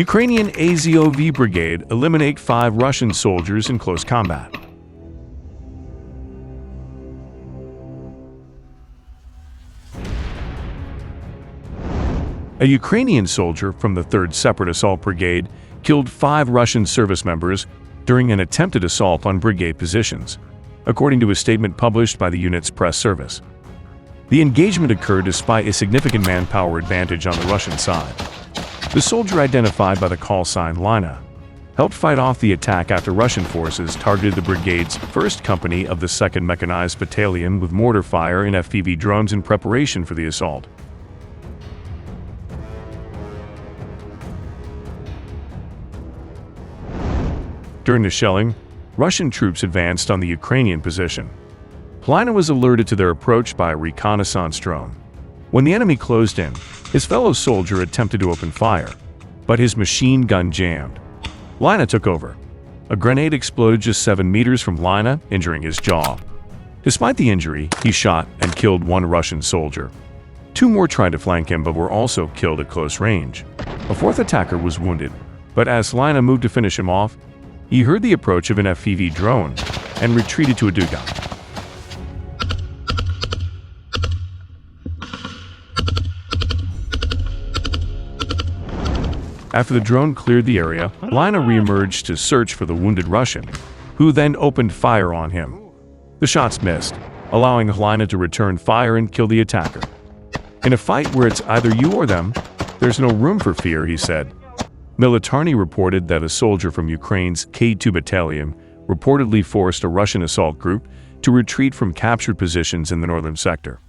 Ukrainian AZOV Brigade eliminate 5 Russian soldiers in close combat. A Ukrainian soldier from the 3rd Separate Assault Brigade killed 5 Russian service members during an attempted assault on brigade positions, according to a statement published by the unit's press service. The engagement occurred despite a significant manpower advantage on the Russian side. The soldier, identified by the call sign Hlyna, helped fight off the attack after Russian forces targeted the brigade's 1st company of the 2nd Mechanized Battalion with mortar fire and FPV drones in preparation for the assault. During the shelling, Russian troops advanced on the Ukrainian position. Hlyna was alerted to their approach by a reconnaissance drone. When the enemy closed in, his fellow soldier attempted to open fire, but his machine gun jammed. Hlyna took over. A grenade exploded just 7 meters from Hlyna, injuring his jaw. Despite the injury, he shot and killed 1 Russian soldier. 2 more tried to flank him but were also killed at close range. A 4th attacker was wounded, but as Hlyna moved to finish him off, he heard the approach of an FPV drone and retreated to a dugout. After the drone cleared the area, Hlyna reemerged to search for the wounded Russian, who then opened fire on him. The shots missed, allowing Hlyna to return fire and kill the attacker. "In a fight where it's either you or them, there's no room for fear," he said. Militarny reported that a soldier from Ukraine's K2 Battalion reportedly forced a Russian assault group to retreat from captured positions in the northern sector.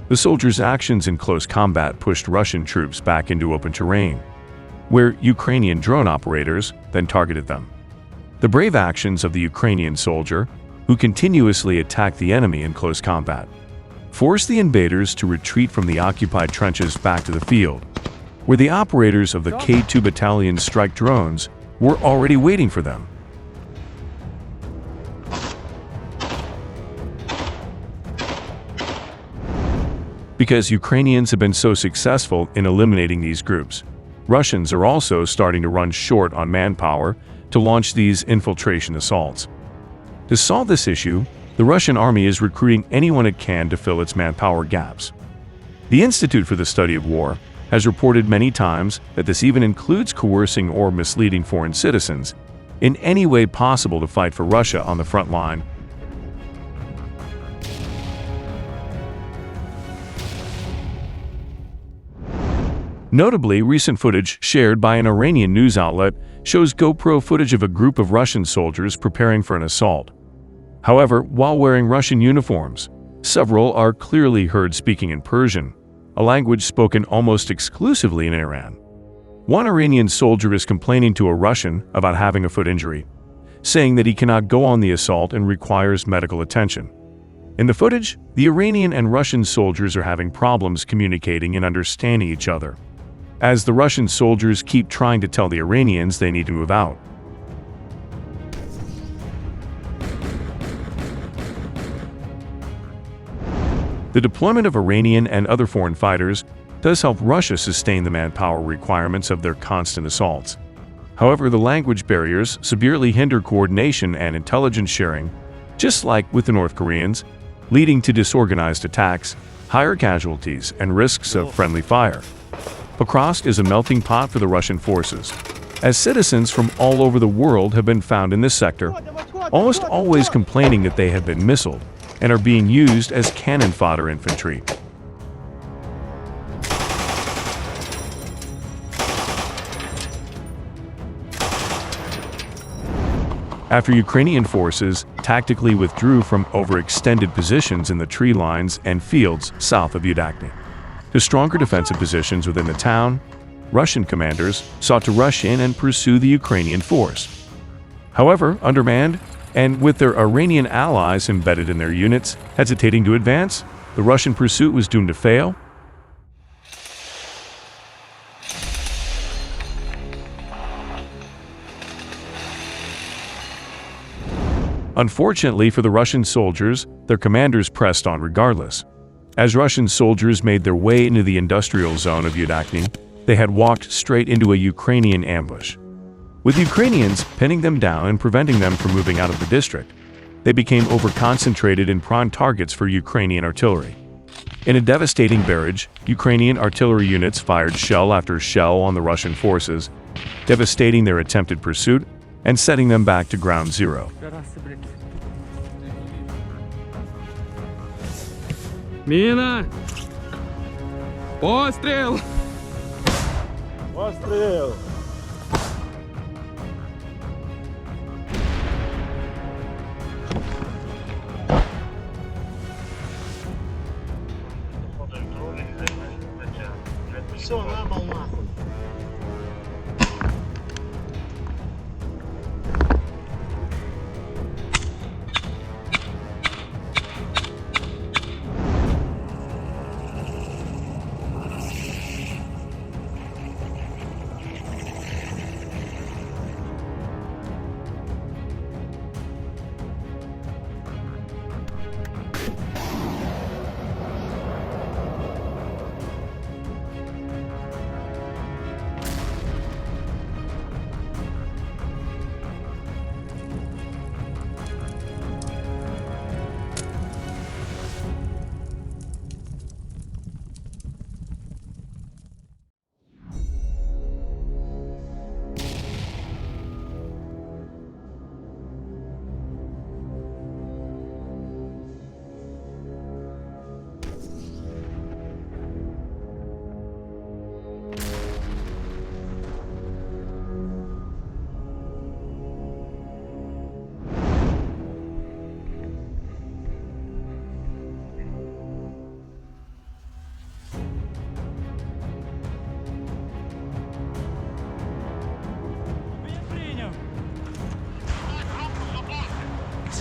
The soldiers' actions in close combat pushed Russian troops back into open terrain, where Ukrainian drone operators then targeted them. The brave actions of the Ukrainian soldier, who continuously attacked the enemy in close combat, forced the invaders to retreat from the occupied trenches back to the field, where the operators of the K2 Battalion's strike drones were already waiting for them. Because Ukrainians have been so successful in eliminating these groups, Russians are also starting to run short on manpower to launch these infiltration assaults. To solve this issue, the Russian army is recruiting anyone it can to fill its manpower gaps. The Institute for the Study of War has reported many times that this even includes coercing or misleading foreign citizens in any way possible to fight for Russia on the front line. Notably, recent footage shared by an Iranian news outlet shows GoPro footage of a group of Russian soldiers preparing for an assault. However, while wearing Russian uniforms, several are clearly heard speaking in Persian, a language spoken almost exclusively in Iran. One Iranian soldier is complaining to a Russian about having a foot injury, saying that he cannot go on the assault and requires medical attention. In the footage, the Iranian and Russian soldiers are having problems communicating and understanding each other, as the Russian soldiers keep trying to tell the Iranians they need to move out. The deployment of Iranian and other foreign fighters does help Russia sustain the manpower requirements of their constant assaults. However, the language barriers severely hinder coordination and intelligence sharing, just like with the North Koreans, leading to disorganized attacks, higher casualties, and risks of friendly fire. Pokrovsk is a melting pot for the Russian forces, as citizens from all over the world have been found in this sector, almost always complaining that they have been missiled and are being used as cannon fodder infantry. After Ukrainian forces tactically withdrew from overextended positions in the tree lines and fields south of Udakny to stronger defensive positions within the town, Russian commanders sought to rush in and pursue the Ukrainian force. However, undermanned and with their Iranian allies embedded in their units hesitating to advance, the Russian pursuit was doomed to fail. Unfortunately for the Russian soldiers, their commanders pressed on regardless. As Russian soldiers made their way into the industrial zone of Yudakny, they had walked straight into a Ukrainian ambush. With Ukrainians pinning them down and preventing them from moving out of the district, they became over-concentrated in prime targets for Ukrainian artillery. In a devastating barrage, Ukrainian artillery units fired shell after shell on the Russian forces, devastating their attempted pursuit and setting them back to ground zero. Міна! Постріл! Постріл! Все, набал нахуй.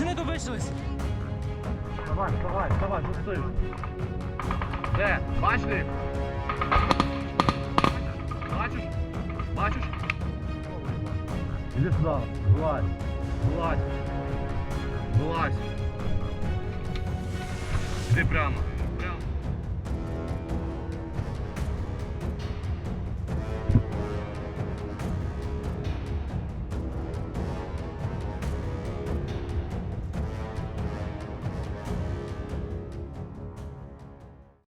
Не добачились. Давай, пусти. Де? Бачиш? Бачиш? Іди сюди, вилазь. Іди прямо.